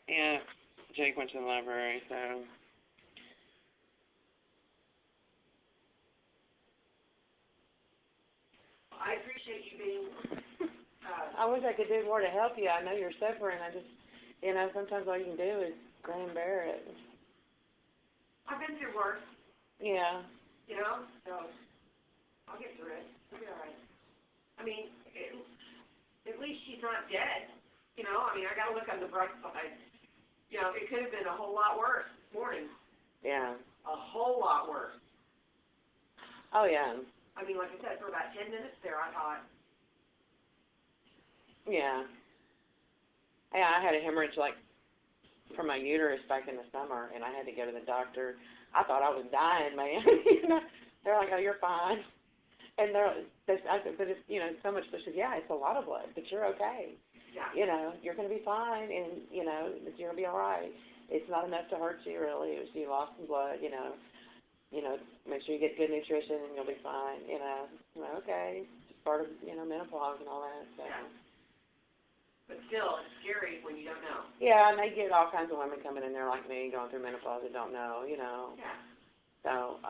Yeah, Jake went to the library, so. I appreciate you being, I wish I could do more to help you. I know you're suffering. I just, sometimes all you can do is grin and bear it. I've been through worse, Yeah. so I'll get through it. It'll be all right. I mean, at least she's not dead. I got to look on the bright side. It could have been a whole lot worse this morning. Yeah. A whole lot worse. Oh, yeah. I mean, like I said, for about 10 minutes there, I thought. Yeah. Yeah, I had a hemorrhage, from my uterus back in the summer, and I had to go to the doctor. I thought I was dying, man. They're like, oh, you're fine. And I said, but it's, so much. They said, yeah, it's a lot of blood, but you're okay. Yeah. You're going to be fine, and, you're going to be all right. It's not enough to hurt you, really. It was you lost some blood, make sure you get good nutrition, and you'll be fine, okay. It's part of, menopause and all that, so. Yeah. But still, it's scary when you don't know. Yeah, and they get all kinds of women coming in there like me, going through menopause that don't know, Yeah. So,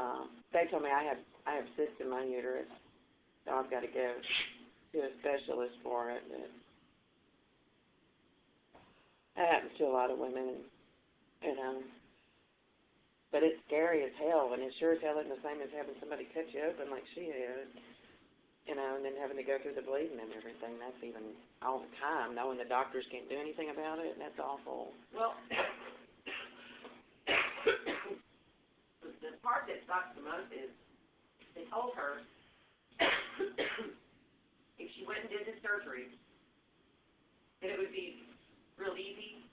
they told me I have cysts in my uterus, so I've got to go to a specialist for it. But that happens to a lot of women, But it's scary as hell, and it sure as hell isn't the same as having somebody cut you open like she had, and then having to go through the bleeding and everything. That's even all the time, knowing the doctors can't do anything about it, and that's awful. Well, the part that sucks the most is they told her if she went and did the surgery, that it would be real easy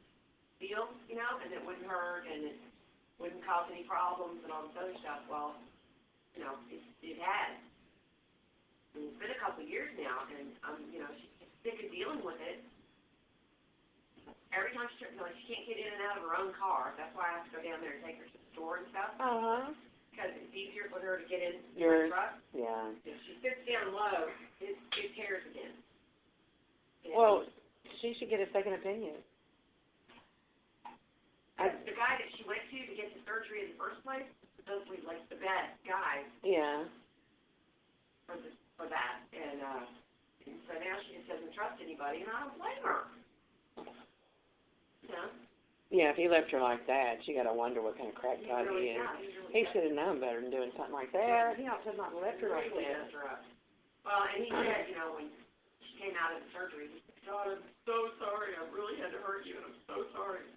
deal, and it wouldn't hurt, and it wouldn't cause any problems and all this other stuff. Well, it has. And it's been a couple of years now, and she's sick of dealing with it. Every time she can't get in and out of her own car. That's why I have to go down there and take her to the store and stuff. Because it's easier for her to get in the truck. Yeah. If she sits down low, it tears again. Well, she should get a second opinion. The guy that she went to get the surgery in the first place was supposedly the best guy. Yeah. For that, and so now she just doesn't trust anybody, and I don't blame her. Yeah, if he left her like that, she got to wonder what kind of crackpot he is. He should have known better than doing something like that. He ought to have not left her like that. Well, and he said, when she came out of the surgery, he said, God, I'm so sorry. I really had to hurt you, and I'm so sorry.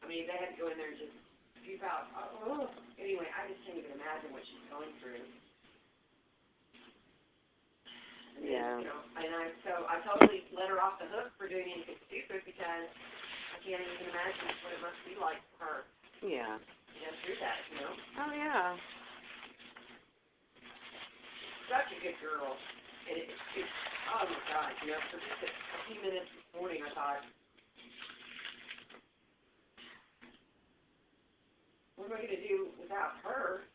I mean, they had to go in there and just puke out. Anyway, I just can't even imagine what she's going through. Yeah. So I totally let her off the hook for doing anything stupid because I can't even imagine what it must be like for her. Yeah. To go through that, Oh, yeah. Such a good girl. And oh my God, for just a few minutes this morning I thought, what am I going to do without her?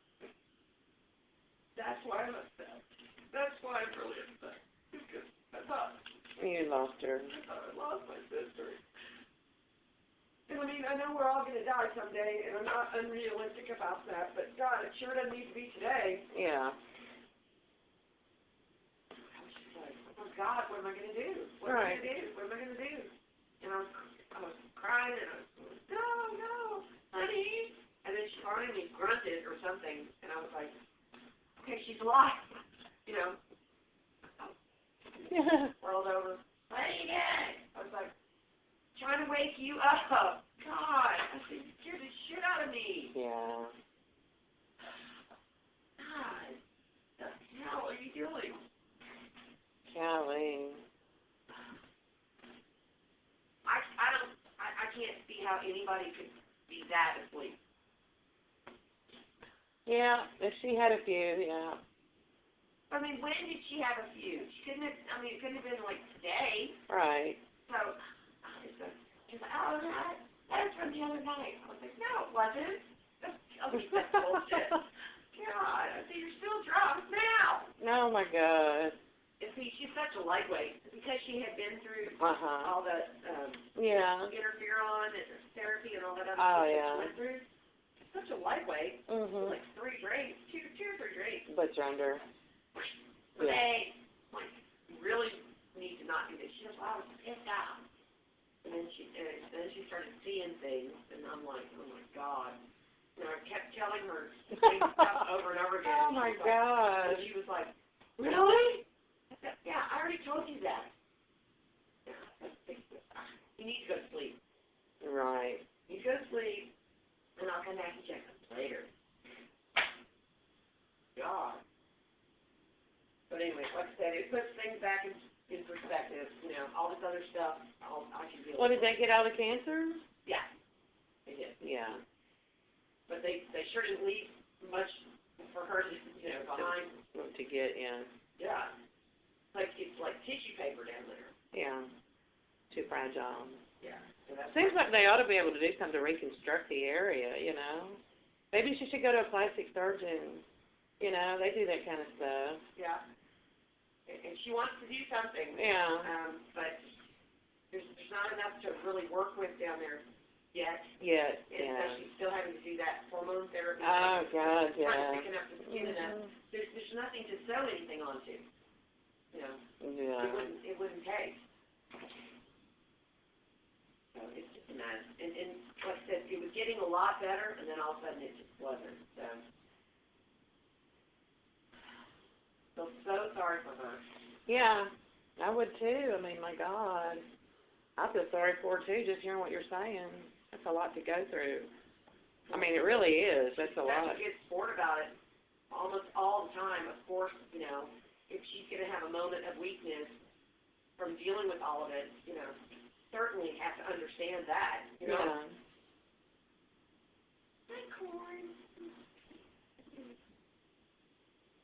That's why I'm upset. That's why I'm really upset. Because I thought you lost her. I thought I lost my sister. And I know we're all going to die someday, and I'm not unrealistic about that, but God, it sure doesn't need to be today. Yeah. I was just like, oh God, what am I going to do? What am I going to do? What am I going to do? And I was crying, and I was like, no, honey. And then she finally grunted or something, and I was like, okay, she's alive. Rolled over. What are you doing? I was like, trying to wake you up. God, I said, you scared the shit out of me. Yeah. God, what the hell are you doing? Golly. I can't see how anybody could be that asleep. Yeah, if she had a few, yeah. I mean, when did she have a few? She couldn't have, it couldn't have been today. Right. So, she's like, oh, that was from the other night. I was like, no, it wasn't. That's bullshit. God, I said, you're still drunk now. Oh, my God. It's see, she's such a lightweight because she had been through Uh-huh. all the Yeah. interferon and therapy and all that other Oh, stuff yeah. that she went through. She's such a lightweight. Mhm. Like 3 drinks, two or 3 drinks. But you're under. Yeah. Hey, like, you really need to not do this. She goes, well, I was pissed off. And then she started seeing things, and I'm like, oh my God. You know, I kept telling her the same stuff over and over again. Oh my God. And she was like, Really? I said, yeah, I already told you that. Yeah, you need to go to sleep. Right. You go to sleep, and I'll come back and check them later. God. But anyway, like I said, it puts things back in perspective. You know, all this other stuff, I can deal Well, with. did they get out of cancer? Yeah, they did. Yeah. But they sure didn't leave much for her to, behind. To get, yeah. Yeah. It's like tissue paper down there. Yeah. Too fragile. Yeah. So that's Seems like they ought to be able to do something to reconstruct the area, you know. Maybe she should go to a plastic surgeon. You know, they do that kind of stuff. Yeah. And she wants to do something. Yeah. But there's not enough to really work with down there yet. Yes, And yeah. especially still having to do that hormone therapy. Oh, God, Trying to yeah. thicken up the skin enough. There's nothing to sew anything onto. You know. Yeah. It wouldn't take. So it's just a mess. And like I said, it was getting a lot better, and then all of a sudden it just wasn't. So sorry for her. Yeah, I would too. I mean, my God. I feel sorry for her too, just hearing what you're saying. That's a lot to go through. I mean, it really is. That's a lot. She gets sport about it almost all the time. Of course, if she's going to have a moment of weakness from dealing with all of it, certainly have to understand that, Yeah. Hi, Corn.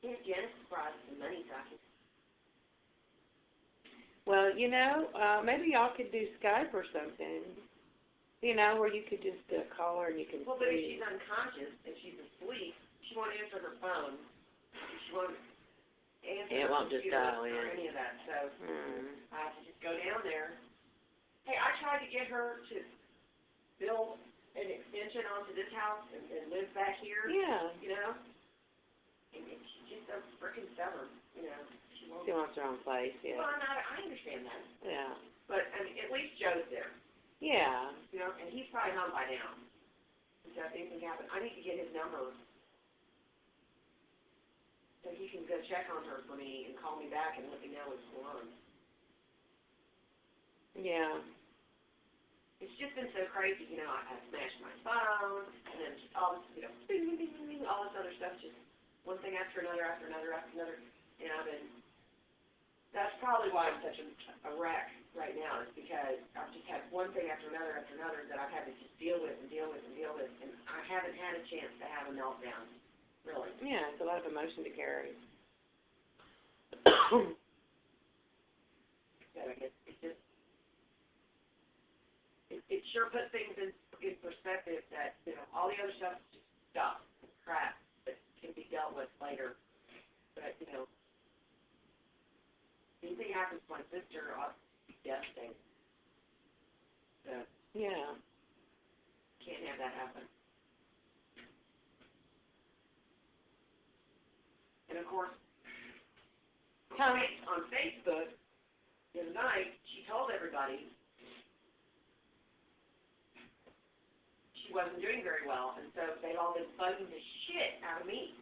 Yeah, Janice brought some money talking. Well, maybe y'all could do Skype or something. Where you could just call her and you can Well, but if see. she's unconscious, if she's asleep, she won't answer her phone. She won't answer It her won't just computer dial or in. any of that. So Hmm. I have to just go down there. Hey, I tried to get her to build an extension onto this house and live back here. Yeah. And she's just so freaking stubborn. She won't. She wants her own place, yeah. Well, I understand that. Yeah. But I mean, at least Joe's there. Yeah. And he's probably home by now. So if anything happens, I need to get his number so he can go check on her for me and call me back and let me know what's going on. Yeah. It's just been so crazy, I smashed my phone, and then just all this, ding, ding, ding, ding, all this other stuff, just one thing after another, and that's probably why I'm such a wreck right now, is because I've just had one thing after another that I've had to just deal with, and I haven't had a chance to have a meltdown, really. Yeah, it's a lot of emotion to carry. So I guess it sure puts things in perspective that, all the other stuff is just stuff, crap, that can be dealt with later. But, anything happens to my sister, I'll be devastated. So, Yeah. can't have that happen. And of course, on Facebook, the other night, she told everybody she wasn't doing very well, and so they've all been bugging the shit out of me.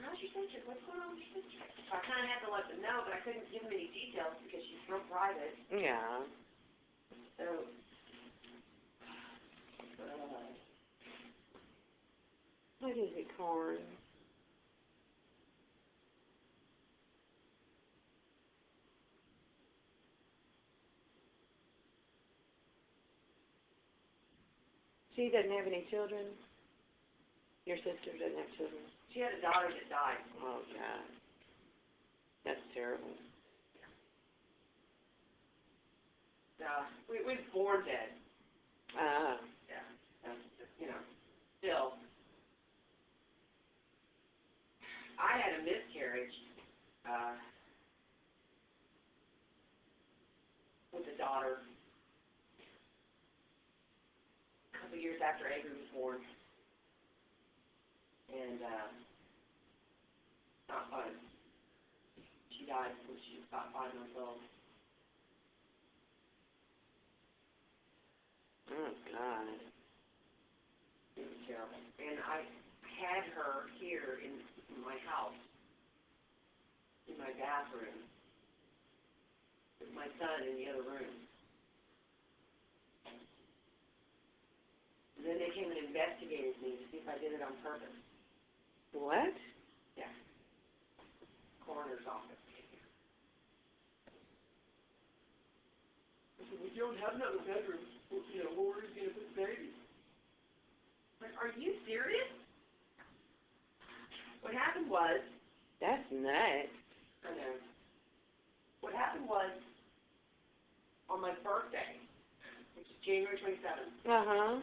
How's your sister? What's going on with your sister? So I kind of had to let them know, but I couldn't give them any details because she's real private. Yeah. So, What is it, Corn? She doesn't have any children? Your sister doesn't have children? she had a daughter that died. Oh, God. That's terrible. We was born dead. Ah. Yeah. Still. I had a miscarriage couple of years after Avery was born. And, not fun. She died when she was about 5 months old. Oh, God. It was terrible. And I had her here in my house, in my bathroom, with my son in the other room. And then they came and investigated me to see if I did it on purpose. What? Yeah. Coroner's office. I said, we don't have another bedroom. You know, where are you going to put the baby? Like, are you serious? What happened was, That's nuts. I know. What happened was, on my birthday, which is January 27th, Uh-huh.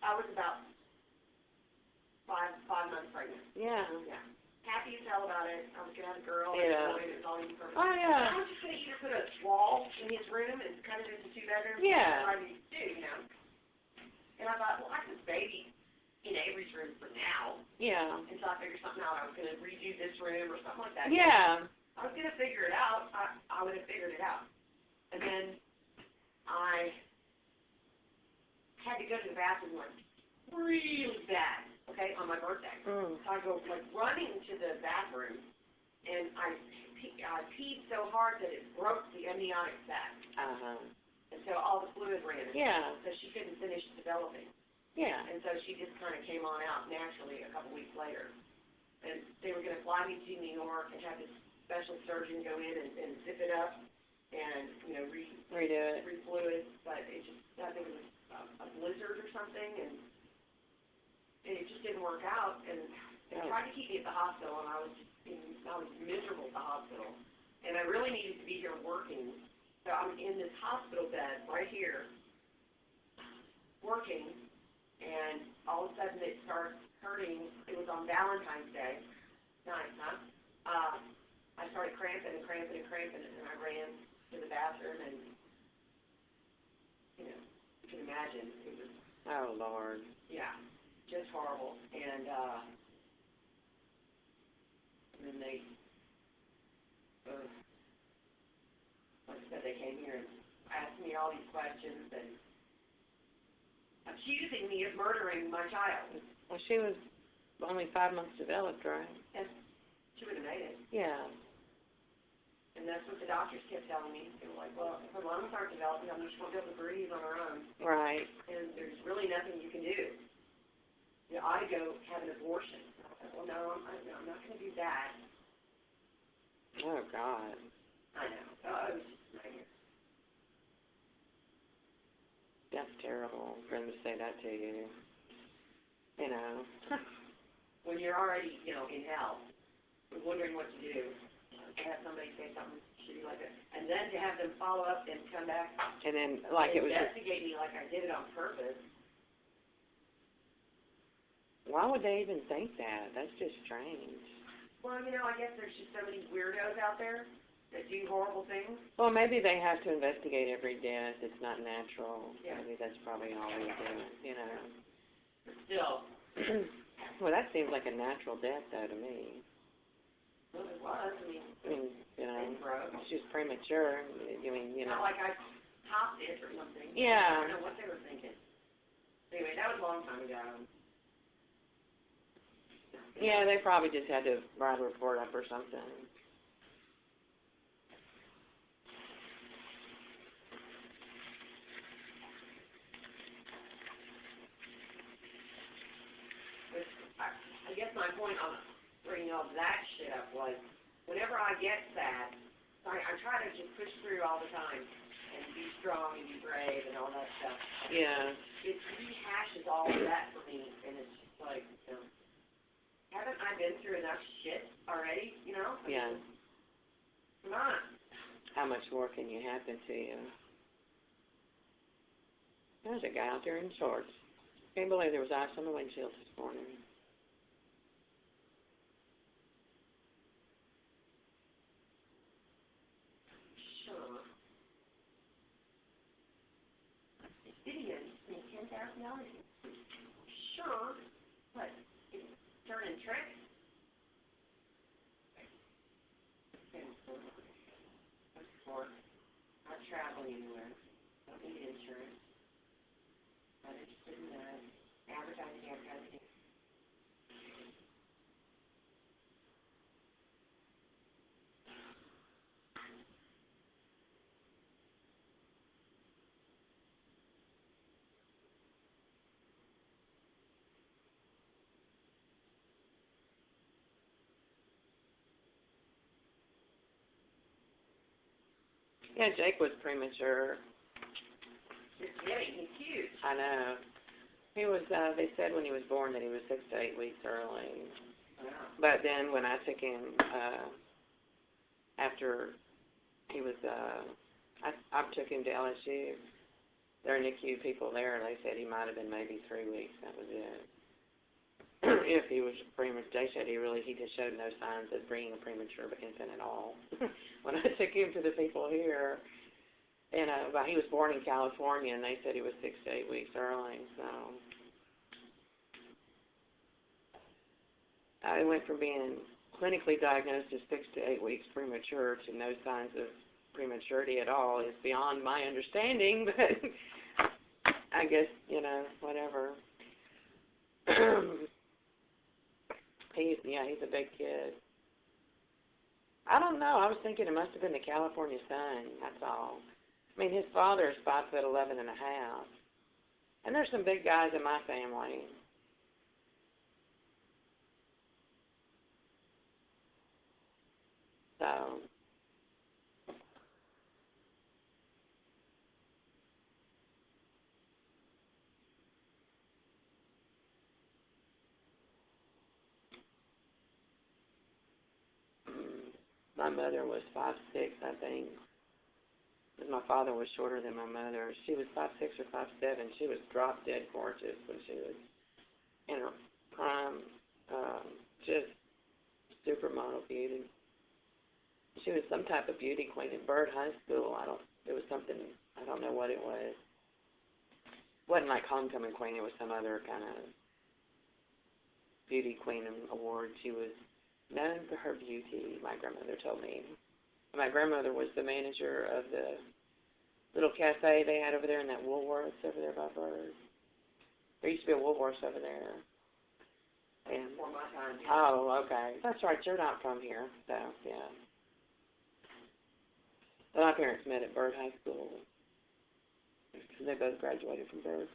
I was about five months pregnant. Yeah. Yeah. Happy as hell about it. I was going to have a girl. Yeah. And it was all even perfect. Oh, yeah. I was just going to either put a wall in his room and cut it into 2 bedrooms. Yeah. That's what I need to do, you know. And I thought, well, I can baby in Avery's room for now. Yeah. And so I figured something out. I was going to redo this room or something like that. Yeah. I was going to figure it out. I would have figured it out. And then I had to go to the bathroom like really bad, okay, on my birthday. Mm. So I go like running to the bathroom, and I peed so hard that it broke the amniotic sac. Uh-huh. And so all the fluid ran. Yeah. So she couldn't finish developing. Yeah. And so she just kind of came on out naturally a couple weeks later. And they were going to fly me to New York and have this special surgeon go in and zip it up and, you know, Redo it. re-fluid. But it just, I think it was a blizzard or something, and it just didn't work out. And they tried to keep me at the hospital, and I was miserable at the hospital. And I really needed to be here working. So I'm in this hospital bed right here, working, and all of a sudden it starts hurting. It was on Valentine's Day. Nice, huh? I started cramping, and I ran to the bathroom, and, you know, you can imagine, it was, Oh, Lord. yeah, just horrible. And then they, like I said, they came here and asked me all these questions and accusing me of murdering my child. Well, she was only 5 months developed, right? And she would have made it. Yeah. And that's what the doctors kept telling me. They were like, well, if her lungs aren't developing, I mean, she won't be able to breathe on her own. Right. And there's really nothing you can do. You ought to go have an abortion. I thought, well, no, I'm not going to do that. Oh, God. I know. It was just a nightmare. That's terrible for them to say that to you. You know. When you're already, you know, in hell, wondering what to do, to have somebody say something shitty like that, and then to have them follow up and come back And then, like, and it was just, investigate me like I did it on purpose. why would they even think that? That's just strange. Well, you know, I guess there's just so many weirdos out there that do horrible things. Well, maybe they have to investigate every death. It's not natural. Yeah. Maybe that's probably all they do, you know. But still, Well, that seems like a natural death, though, to me. well, it was. I mean, You know, it broke. she's premature. I mean, you Not know. like I popped it or something. Yeah. I don't know what they were thinking. Anyway, that was a long time ago. Yeah, they probably just had to write a report up or something. I guess my point on bringing all that shit up was, whenever I get sad, I try to just push through all the time and be strong and be brave and all that stuff. Yeah. It rehashes all of that for me, and it's just like, you know, haven't I been through enough shit already, you know? Yeah. Come on. How much more can you happen to you? There's a guy out there in shorts. Can't believe there was ice on the windshield this morning. Sure. Vivian, $10,000 Well, sure, but it's turning tricks. Or not traveling anywhere. Don't need insurance. Not interested in that. Advertising. Yeah, Jake was premature. Just kidding. He's huge. I know. He was, they said when he was born that he was 6 to 8 weeks early. Wow. But then when I took him, after he was, I took him to LSU. Their NICU people there, they said he might have been maybe 3 weeks. That was it. If he was premature, they said he just showed no signs of being a premature infant at all. When I took him to the people here, and but he was born in California, and they said he was 6 to 8 weeks early. So I went from being clinically diagnosed as 6 to 8 weeks premature to no signs of prematurity at all. Is beyond my understanding, but I guess, whatever. He's a big kid. I don't know. I was thinking it must have been the California sun. That's all. I mean, his father is 5'11" and a half, and there's some big guys in my family. So. My mother was 5'6", I think. My father was shorter than my mother. She was 5'6" or 5'7". She was drop dead gorgeous when she was in her prime. Just supermodel beauty. She was some type of beauty queen at Byrd High School. It was something, I don't know what it was. It wasn't like homecoming queen. It was some other kind of beauty queen award. She was known for her beauty, my grandmother told me. My grandmother was the manager of the little cafe they had over there in that Woolworths over there by Byrd. There used to be a Woolworths over there. And, Before my time. oh, okay. That's right. You're not from here, so, yeah. But my parents met at Byrd High School. They both graduated from Byrd.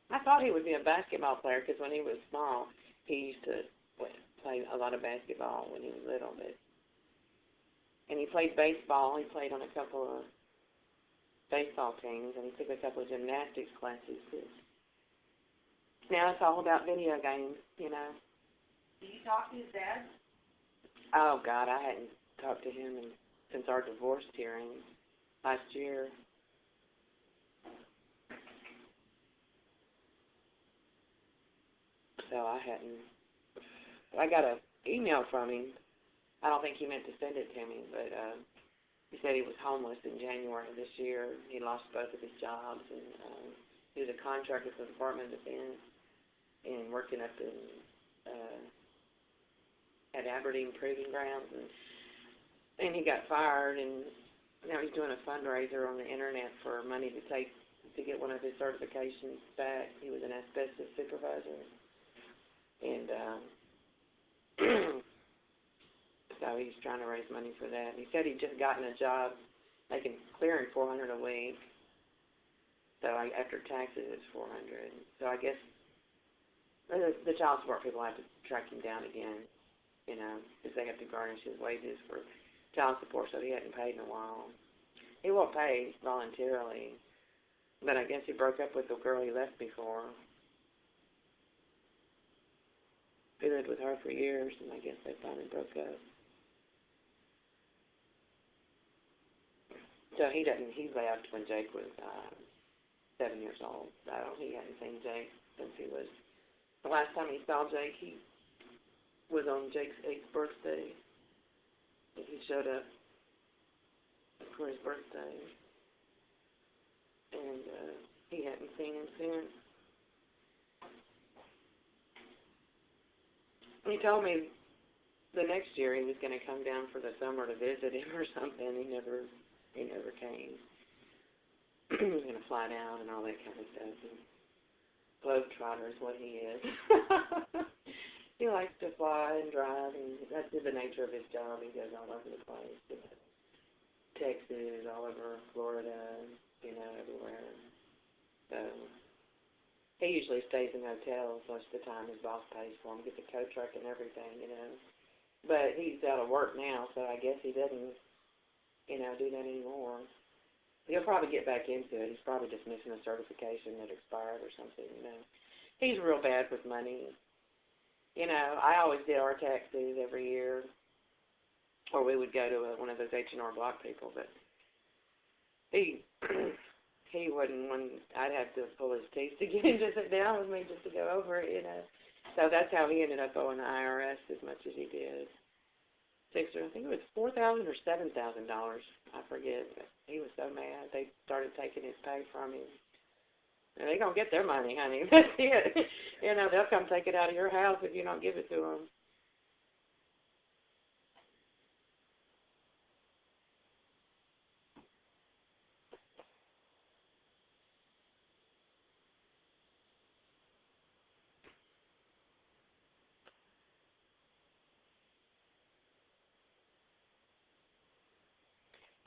I thought he would be a basketball player because when he was small, he used to play a lot of basketball when he was little. And he played baseball. He played on a couple of baseball teams, and he took a couple of gymnastics classes. Now it's all about video games, Did you talk to his dad? Oh, God, I hadn't talked to him since our divorce hearing last year. So I got an email from him. I don't think he meant to send it to me, but he said he was homeless in January of this year. He lost both of his jobs, and he was a contractor for the Department of Defense and working up in at Aberdeen Proving Grounds, and he got fired, and now he's doing a fundraiser on the internet for money to get one of his certifications back. He was an asbestos supervisor. And so he's trying to raise money for that. He said he'd just gotten a job making clearing $400 a week. So after taxes, it's $400. So I guess the child support people have to track him down again, because they have to garnish his wages for child support. So he hadn't paid in a while. He won't pay voluntarily, but I guess he broke up with the girl he left before. He lived with her for years, and I guess they finally broke up. So he left when Jake was 7 years old. So he hadn't seen Jake since he was, the last time he saw Jake, he was on Jake's 8th birthday. He showed up for his birthday, and he hadn't seen him since. He told me the next year he was going to come down for the summer to visit him or something. He never came. He was going to fly down and all that kind of stuff. And globetrotter is what he is. He likes to fly and drive, and that's the nature of his job. He goes all over the place. You know, Texas, all over Florida, everywhere. So he usually stays in hotels most of the time. His boss pays for him, gets a tow truck and everything, But he's out of work now, so I guess he doesn't, do that anymore. He'll probably get back into it. He's probably just missing a certification that expired or something, He's real bad with money. I always did our taxes every year, or we would go to one of those H&R Block people, but he wouldn't. I'd have to pull his teeth to get him to sit down with me just to go over it, So that's how he ended up owing the IRS as much as he did. I think it was $4,000 or $7,000. I forget. But he was so mad. They started taking his pay from him. And they're going to get their money, honey. That's it. They'll come take it out of your house if you don't give it to them.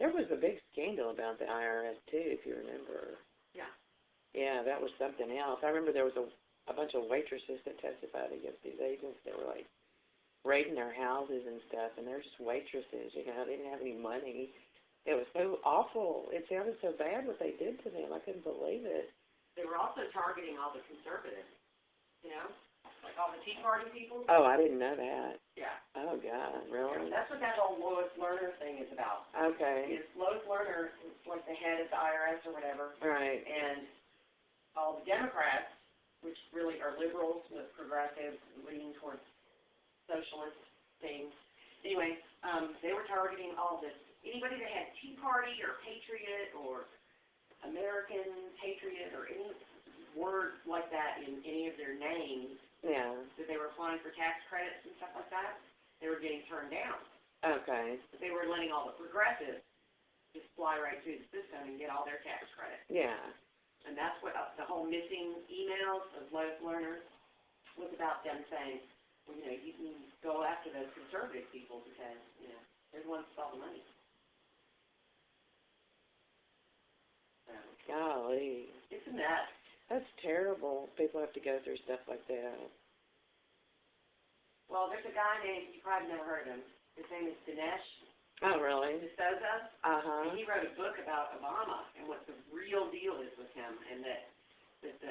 There was a big scandal about the IRS, too, if you remember. Yeah. Yeah, that was something else. I remember there was a bunch of waitresses that testified against these agents that were, raiding their houses and stuff, and they're just waitresses, They didn't have any money. It was so awful. It sounded so bad what they did to them. I couldn't believe it. They were also targeting all the conservatives, like all the Tea Party people. Oh, I didn't know that. Yeah. Oh, God, really? That's what that whole Lois Lerner thing is about. Okay. Lois Lerner is like the head of the IRS or whatever. Right. And all the Democrats, which really are liberals with progressive, leaning towards socialist things. Anyway, they were targeting all this. Anybody that had Tea Party or Patriot or American Patriot or any word like that in any of their names, yeah, that they were applying for tax credits and stuff like that, they were getting turned down. Okay. But they were letting all the progressives just fly right through the system and get all their tax credits. Yeah. And that's what the whole missing emails of Lois Lerner was about, them saying, well, you can go after those conservative people because, they're the ones with all the money. So, golly. it's a mess. That's terrible. People have to go through stuff like that. Well, there's a guy named, you probably never heard of him. His name is Dinesh Oh, really? D'Souza. Uh-huh. And he wrote a book about Obama and what the real deal is with him, and that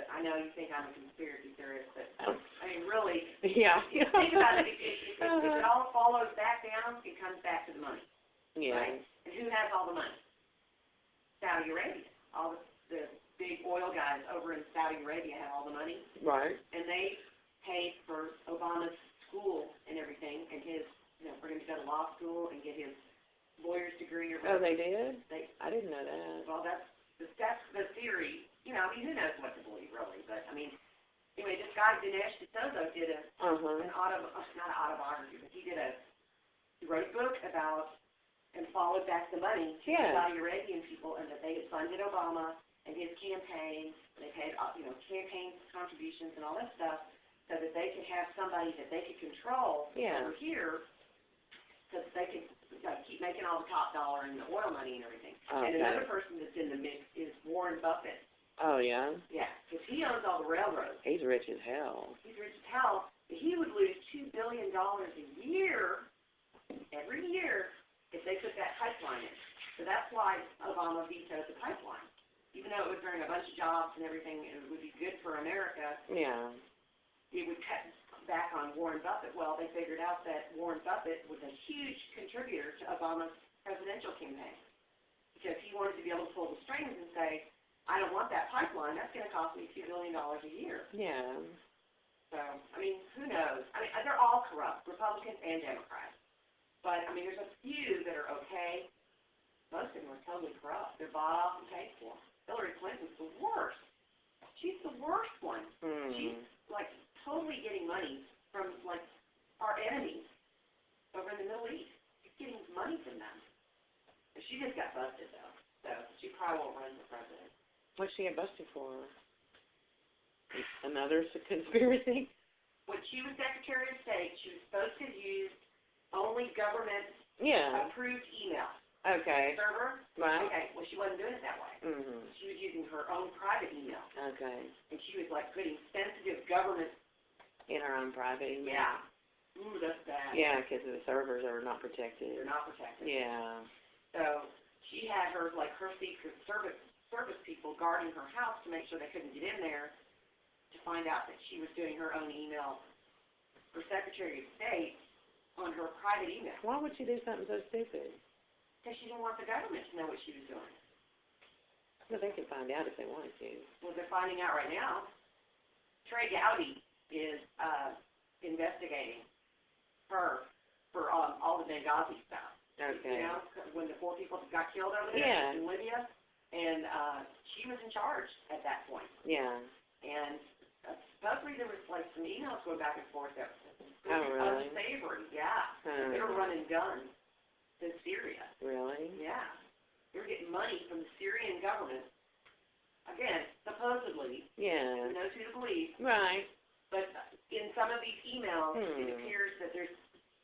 I know you think I'm a conspiracy theorist, but I mean, really, yeah. think about it. If it all follows back down, it comes back to the money. Yeah. Right? And who has all the money? Saudi Arabia. All the big oil guys over in Saudi Arabia have all the money. Right. And they paid for Obama's school and everything, and his, for him to go to law school and get his lawyer's degree or whatever. Oh, they did? I didn't know that. Well, that's the theory. Who knows what to believe, really. But, anyway, this guy, Dinesh D'Souza, did not an autobiography, but he wrote a book about and followed back the money to the Saudi Arabian people, and that they had funded Obama and his campaign. They paid, campaign contributions and all that stuff so that they could have somebody that they could control over here so that they could keep making all the top dollar and the oil money and everything. Okay. And another person that's in the mix is Warren Buffett. Oh, yeah? Yeah, because he owns all the railroads. He's rich as hell. He's rich as hell. But he would lose $2 billion a year, every year, if they put that pipeline in. So that's why Obama vetoed the pipeline. Even though it would bring a bunch of jobs and everything, it would be good for America. Yeah. It would cut back on Warren Buffett. Well, they figured out that Warren Buffett was a huge contributor to Obama's presidential campaign because he wanted to be able to pull the strings and say, I don't want that pipeline. That's going to cost me $2 billion a year. Yeah. So, I mean, who knows? I mean, they're all corrupt, Republicans and Democrats. But, I mean, there's a few that are okay. Most of them are totally corrupt. They're bought off and paid for. Hillary Clinton's the worst. She's the worst one. She's, like, totally getting money from, like, our enemies over in the Middle East. She's getting money from them. And she just got busted, though. So she probably won't run for president. What'd she get busted for? Another conspiracy? When she was Secretary of State, she was supposed to use only government-approved email. Okay. Server? Right. Okay, well, she wasn't doing it that way. She was using her own private email. Okay. And she was, like, putting sensitive government... In her own private email? Yeah. Ooh, that's bad. Yeah, because the servers are not protected. They're not protected. Yeah. So she had her, like, her secret service people guarding her house to make sure they couldn't get in there to find out that she was doing her own email for Secretary of State on her private email. Why would she do something so stupid? Because she didn't want the government to know what she was doing. Well, they could find out if they wanted to. Well, they're finding out right now. Trey Gowdy is investigating her for all the Benghazi stuff. Okay. You know, when the 4 people got killed over there in Libya, and she was in charge at that point. Yeah. And supposedly there was, like, some emails going back and forth that really? unsavory. Yeah. They were running guns in Syria. Really? Yeah. They were getting money from the Syrian government. Again, supposedly. Yeah. Who knows who to believe. Right. But in some of these emails, it appears that there's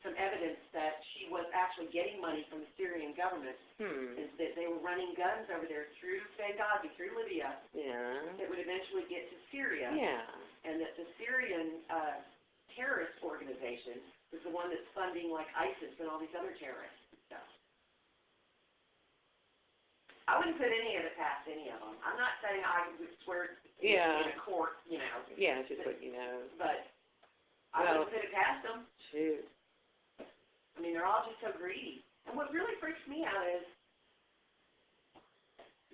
some evidence that she was actually getting money from the Syrian government. And that they were running guns over there through Benghazi, through Libya. Yeah. That would eventually get to Syria. Yeah. And that the Syrian terrorist organization is the one that's funding, like, ISIS and all these other terrorist stuff. I wouldn't put any of it past any of them. I'm not saying I would swear in a court, you know. Yeah, it's just what you know. But I wouldn't put it past them. Shoot. I mean, they're all just so greedy. And what really freaks me out is,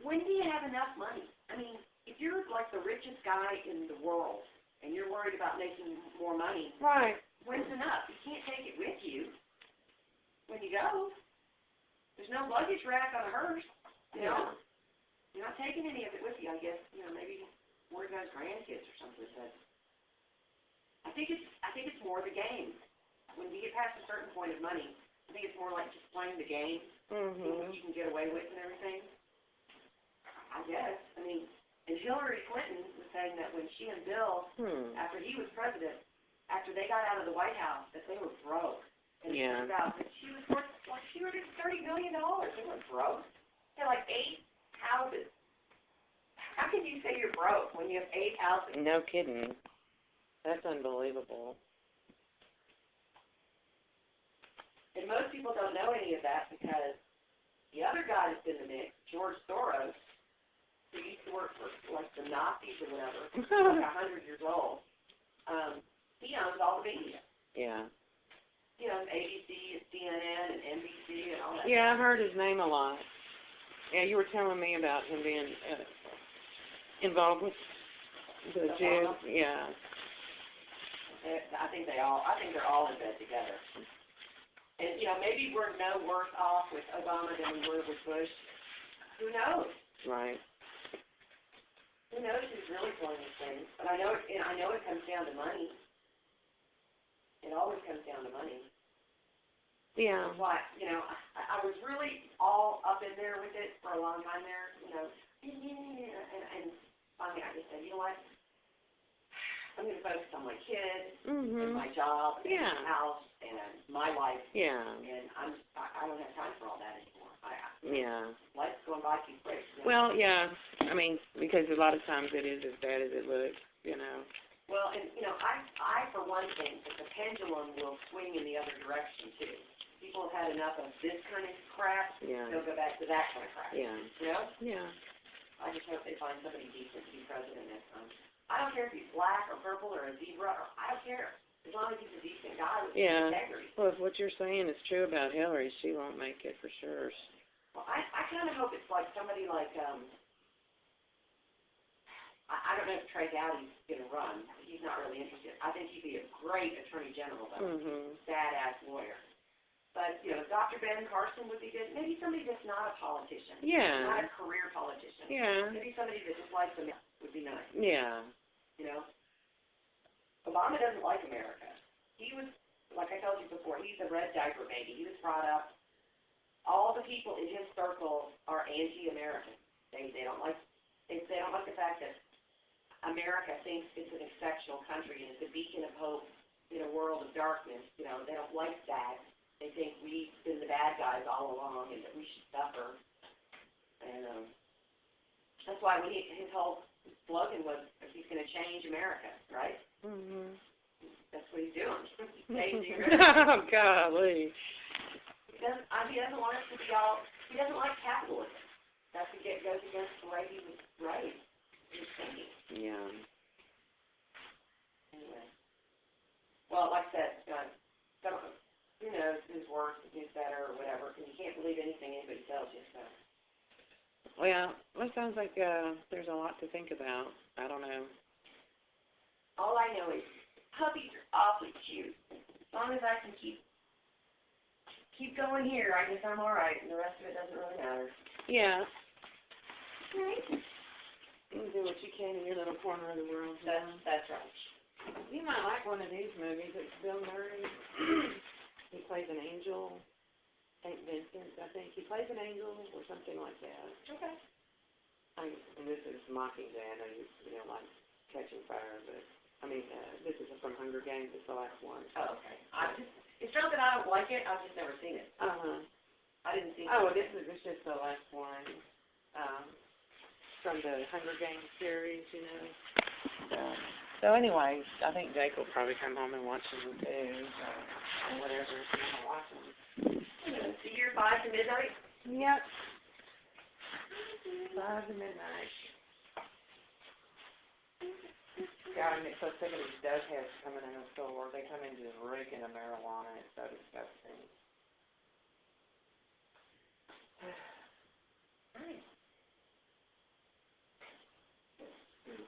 when do you have enough money? I mean, if you're, like, the richest guy in the world, and you're worried about making more money, right? When's enough? You can't take it with you when you go. There's no luggage rack on a hearse, you know. You're not taking any of it with you, I guess. You know, maybe worried about his grandkids or something. But I think it's more the game. When you get past a certain point of money, I think it's more like just playing the game. What you can get away with and everything. I guess. I mean, and Hillary Clinton was saying that when she and Bill, after he was president, after they got out of the White House, that they were broke. And it turns out that she was worth like $230 million. They weren't broke. They had like 8 houses. How can you say you're broke when you have 8 houses? No kidding. That's unbelievable. And most people don't know any of that because the other guy that's in the mix, George Soros, who used to work for, like, the Nazis or whatever, like 100 years old, he owns all the media. Yeah. He owns ABC and CNN and NBC and all that. Yeah, I've heard his name a lot. Yeah, you were telling me about him being involved with the Jews. Yeah. I think they're all in bed together. And, you know, maybe we're no worse off with Obama than we were with Bush. Who knows? Right. Who knows who's really pulling these things? But I know it comes down to money. It always comes down to money. Yeah. Why? You know, I was really all up in there with it for a long time there, you know. And finally I just said, you know what? I'm going to focus on my kids and my job and my house and my life. Yeah. And I don't have time for all that anymore. Life's going by too quick. You know? Well, yeah. I mean, because a lot of times it is as bad as it looks, you know. Well, and, you know, I for one thing, that the pendulum will swing in the other direction, too. People have had enough of this kind of crap. They'll go back to that kind of crap. Yeah. You know? Yeah. I just hope they find somebody decent to be president next time. I don't care if he's black or purple or a zebra, or I don't care. As long as he's a decent guy with Yeah. integrity. Well, if what you're saying is true about Hillary, she won't make it for sure. Well, I kind of hope it's like somebody like, I don't know if Trey Gowdy's going to run. He's not really interested. I think he'd be a great attorney general, though. Mhm. Badass lawyer. But, you know, Dr. Ben Carson would be good. Maybe somebody that's not a politician. Yeah. Not a career politician. Yeah. Maybe somebody that just likes America would be nice. Yeah. You know? Obama doesn't like America. He was, like I told you before, he's a red diaper baby. He was brought up, all the people in his circle are anti-American. They don't like the fact that America thinks it's an exceptional country and it's a beacon of hope in a world of darkness. You know, they don't like that. They think we've been the bad guys all along and that we should suffer. And that's why when his whole slogan was, he's going to change America, right? Mhm. That's what he's doing. Changing America. Oh, golly. He doesn't want us to be all, he doesn't like capitalism. That goes against the way he was raised, his thinking. Yeah. Anyway. Well, like I said, who knows who's worse, who's better, or whatever, and you can't believe anything anybody tells you, so. Well, it sounds like there's a lot to think about. I don't know. All I know is puppies are awfully cute. As long as I can keep going here, I guess I'm all right, and the rest of it doesn't really matter. Yeah. Right. You do what you can in your little corner of the world. That's right. You might like one of these movies. It's Bill Murray. He plays an angel. St. Vincent, I think. He plays an angel or something like that. Okay. And this is Mockingjay. I know you don't like Catching Fire, but, this is from Hunger Games. It's the last one. Oh, okay. It's not that I don't like it, I've just never seen it. Uh-huh. I didn't see it. Oh, this is just the last one. From the Hunger Games series, you know. So anyway, I think Jake will probably come home and watch them too, or whatever, if you want to watch them. So you're 5 to midnight? Yep. 5 to midnight. God, I'm so sick of these dope heads coming in the store. They come in just reeking of marijuana. It's so disgusting. Nice.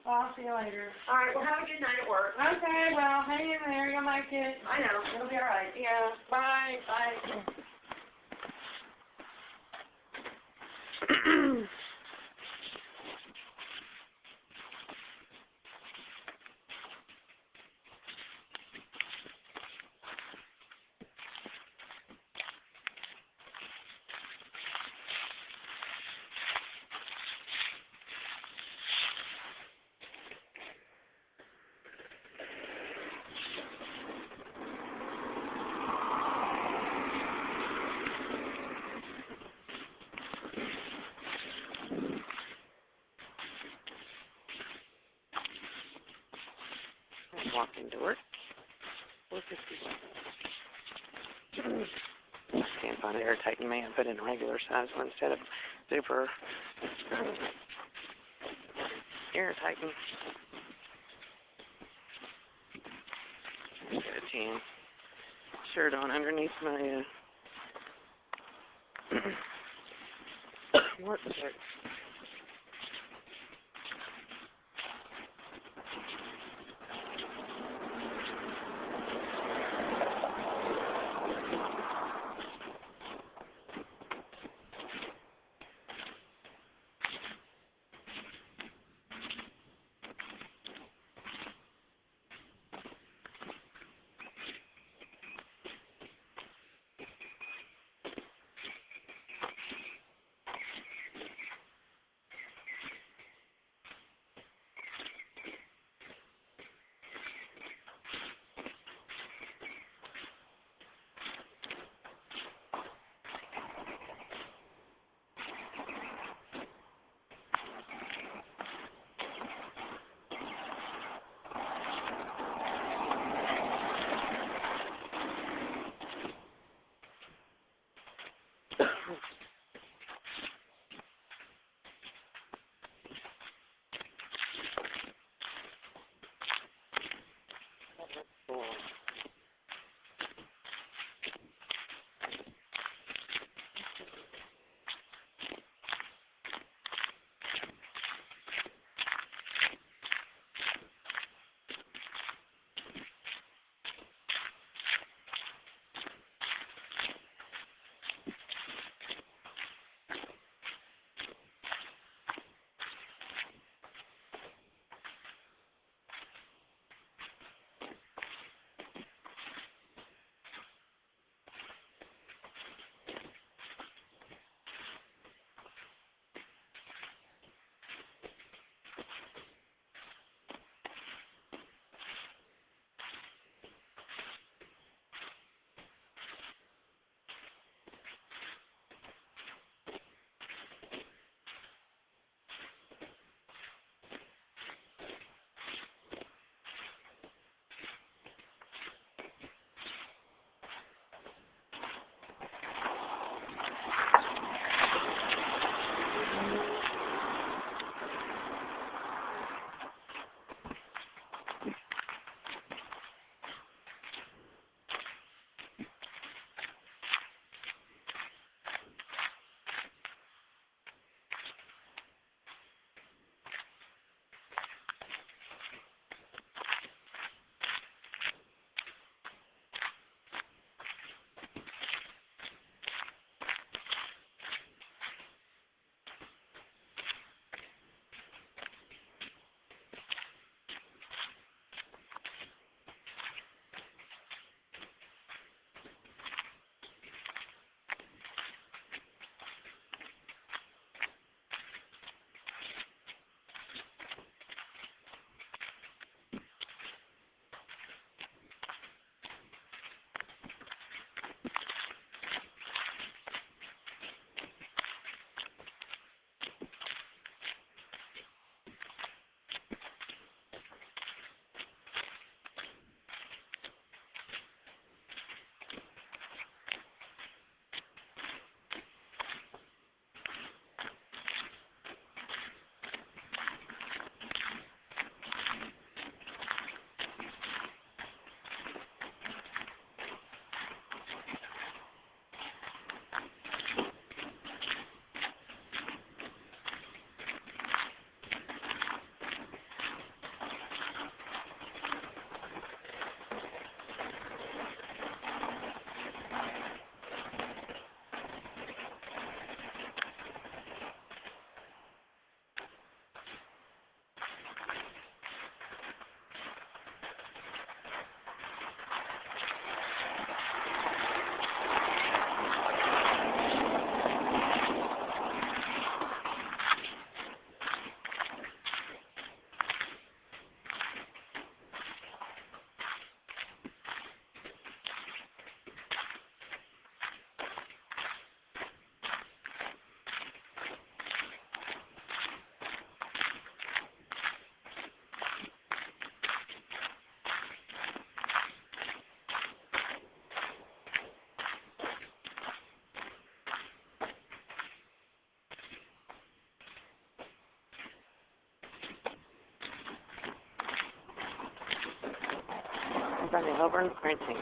Well, I'll see you later. All right, well, have a good night at work. Okay, well, hang in there. You'll make it. I know. It'll be all right. Yeah, bye. Bye. Walking to work. 4:51. I can't find an air tighten man. Put in a regular size one instead of super air tighten. Get a tan shirt on underneath my work shirt. from the Hilburn Printing.